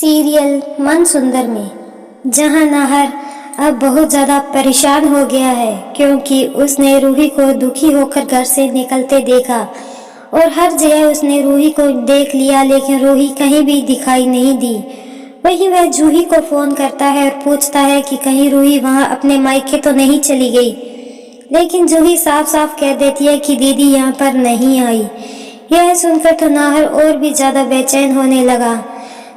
Serial मन सुंदर में जहां नाहर अब बहुत ज़्यादा परेशान हो गया है क्योंकि उसने रूही को दुखी होकर घर से निकलते देखा और हर जगह उसने रूही को देख लिया, लेकिन रूही कहीं भी दिखाई नहीं दी। वहीं वह जूही को फ़ोन करता है और पूछता है कि कहीं रूही वहां अपने मायके तो नहीं चली गई, लेकिन जूही साफ साफ कह देती है कि दीदी यहाँ पर नहीं आई। यह सुनकर तो नाहर और भी ज़्यादा बेचैन होने लगा।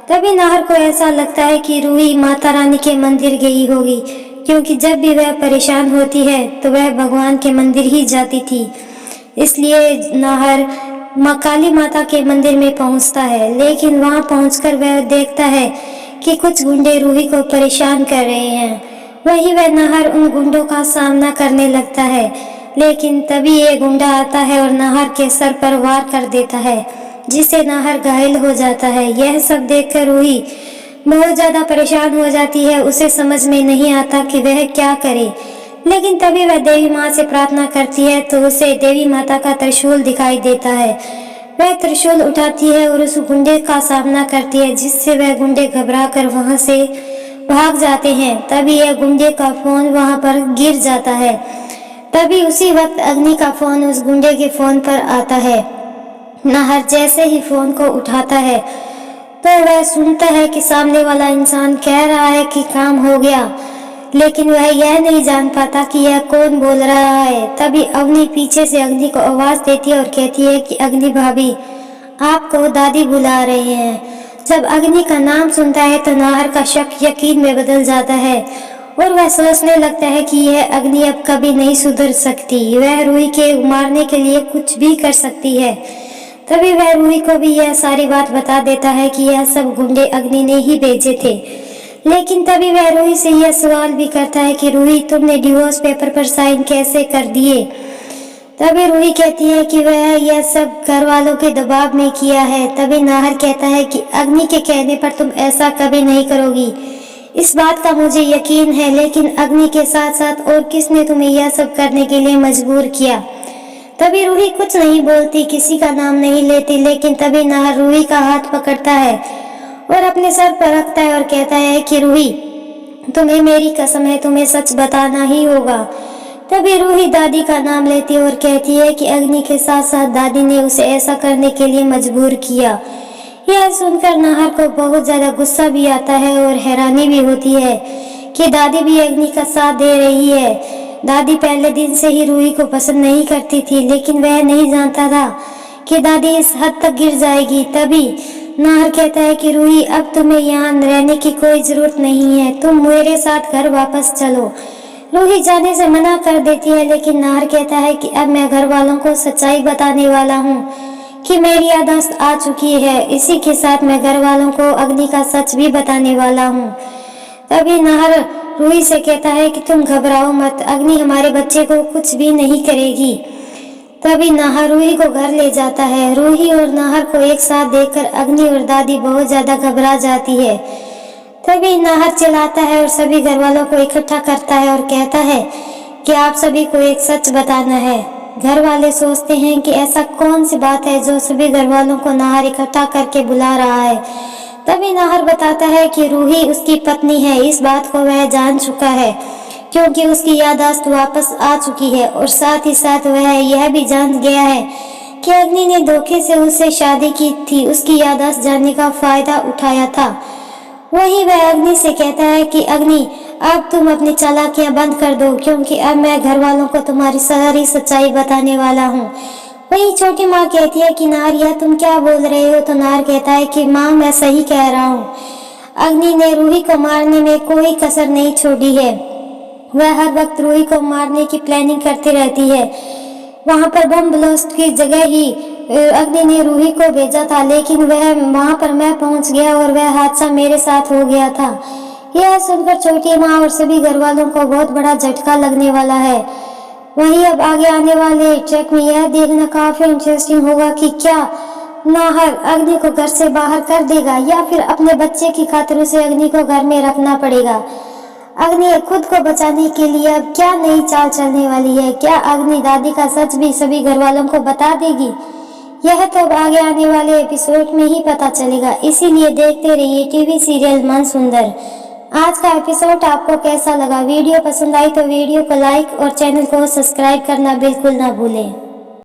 तभी नाहर को ऐसा लगता है कि रूही माता रानी के मंदिर गई होगी, क्योंकि जब भी वह परेशान होती है तो वह भगवान के मंदिर ही जाती थी। इसलिए नाहर माँ काली माता के मंदिर में पहुंचता है, लेकिन वहां पहुंचकर वह देखता है कि कुछ गुंडे रूही को परेशान कर रहे हैं। वहीं वह नाहर उन गुंडों का सामना करने लगता है, लेकिन तभी एक गुंडा आता है और नाहर के सर पर वार कर देता है, जिससे नाहर घायल हो जाता है। यह सब देखकर रूही बहुत ज्यादा परेशान हो जाती है। उसे समझ में नहीं आता कि वह क्या करे, लेकिन तभी वह देवी माँ से प्रार्थना करती है तो उसे देवी माता का त्रिशूल दिखाई देता है। वह त्रिशूल उठाती है और उस गुंडे का सामना करती है, जिससे वह गुंडे घबरा कर वहां से भाग जाते हैं। तभी यह गुंडे का फोन वहां पर गिर जाता है। तभी उसी वक्त अग्नि का फोन उस गुंडे के फोन पर आता है। नाहर जैसे ही फोन को उठाता है तो वह सुनता है कि सामने वाला इंसान कह रहा है कि काम हो गया, लेकिन वह यह नहीं जान पाता कि यह कौन बोल रहा है। तभी अग्नि पीछे से अग्नि को आवाज देती है और कहती है कि अग्नि भाभी, आपको दादी बुला रहे हैं। जब अग्नि का नाम सुनता है तो नाहर का शक यकीन में बदल जाता है और वह सोचने लगता है कि यह अग्नि अब कभी नहीं सुधर सकती। वह रूही के मारने के लिए कुछ भी कर सकती है। तभी वह रूही को भी यह सारी बात बता देता है कि यह सब गुंडे अग्नि ने ही भेजे थे। लेकिन तभी वह रूही से यह सवाल भी करता है कि रूही, तुमने डिवोर्स पेपर पर साइन कैसे कर दिए? तभी रूही कहती है कि वह यह सब घर वालों के दबाव में किया है। तभी नाहर कहता है कि अग्नि के कहने पर तुम ऐसा कभी नहीं करोगी, इस बात का मुझे यकीन है, लेकिन अग्नि के साथ साथ और किसने तुम्हें यह सब करने के लिए मजबूर किया? तभी रूही कुछ नहीं बोलती, किसी का नाम नहीं लेती, लेकिन तभी नाहर रूही का हाथ पकड़ता है और अपने सर पर रखता है और कहता है कि रूही, तुम्हें मेरी कसम है, तुम्हें सच बताना ही होगा। तभी रूही दादी का नाम लेती है और कहती है कि अग्नि के साथ साथ दादी ने उसे ऐसा करने के लिए मजबूर किया। यह सुनकर नाहर को बहुत ज्यादा गुस्सा भी आता है और हैरानी भी होती है कि दादी भी अग्नि का साथ दे रही है। दादी पहले दिन से ही रूही को पसंद नहीं करती थी, लेकिन वह नहीं जानता था कि दादी इस हद तक गिर जाएगी। तभी नाहर कहता है कि रूही, अब तुम्हें यहाँ रहने की कोई जरूरत नहीं है, तुम मेरे साथ घर वापस चलो। रूही जाने से मना कर देती है, लेकिन नाहर कहता है कि अब मैं घर वालों को सच्चाई बताने वाला हूँ कि मेरी याददाश्त आ चुकी है। इसी के साथ मैं घर वालों को अग्नि का सच भी बताने वाला हूँ। तभी नाहर रूही से कहता है कि तुम घबराओ मत, अग्नि हमारे बच्चे को कुछ भी नहीं करेगी। तभी नाहर रूही को घर ले जाता है। रूही और नाहर को एक साथ देखकर अग्नि और दादी बहुत ज्यादा घबरा जाती है। तभी नाहर चिल्लाता है और सभी घर वालों को इकट्ठा करता है और कहता है कि आप सभी को एक सच बताना है। घर वाले सोचते हैं कि ऐसा कौन सी बात है जो सभी घर वालों को नाहर इकट्ठा करके बुला रहा है। तभी नाहर बताता है कि रूही उसकी पत्नी है। इस बात को वह जान चुका है क्योंकि उसकी याददाश्त वापस आ चुकी है, और साथ ही साथ वह यह भी जान गया है कि अग्नि ने धोखे से उससे शादी की थी, उसकी याददाश्त जानने का फायदा उठाया था। वहीं वह अग्नि से कहता है कि अग्नि, अब तुम अपनी चालाकियां बंद कर दो, क्योंकि अब मैं घर वालों को तुम्हारी सारी सच्चाई बताने वाला हूँ। वहीं छोटी माँ कहती है कि नाहर, यह तुम क्या बोल रहे हो? तो नाहर कहता है कि माँ, मैं सही कह रहा हूँ, अग्नि ने रूही को मारने में कोई कसर नहीं छोड़ी है। वह हर वक्त रूही को मारने की प्लानिंग करती रहती है। वहां पर बम ब्लास्ट की जगह ही अग्नि ने रूही को भेजा था, लेकिन वह वहां पर मैं पहुंच गया और वह हादसा मेरे साथ हो गया था। यह सुनकर छोटी माँ और सभी घर वालों को बहुत बड़ा झटका लगने वाला है। वहीं अब आगे आने वाले ट्रैक में यह देखना काफी इंटरेस्टिंग होगा कि क्या नाहर अग्नि को घर से बाहर कर देगा या फिर अपने बच्चे की खातिर उसे अग्नि को घर में रखना पड़ेगा। अग्नि खुद को बचाने के लिए अब क्या नई चाल चलने वाली है? क्या अग्नि दादी का सच भी सभी घर वालों को बता देगी यह तो अब आगे आने वाले एपिसोड में ही पता चलेगा, इसीलिए देखते रहिए टीवी सीरियल मन सुंदर। आज का एपिसोड आपको कैसा लगा? वीडियो पसंद आई तो वीडियो को लाइक और चैनल को सब्सक्राइब करना बिल्कुल ना भूलें।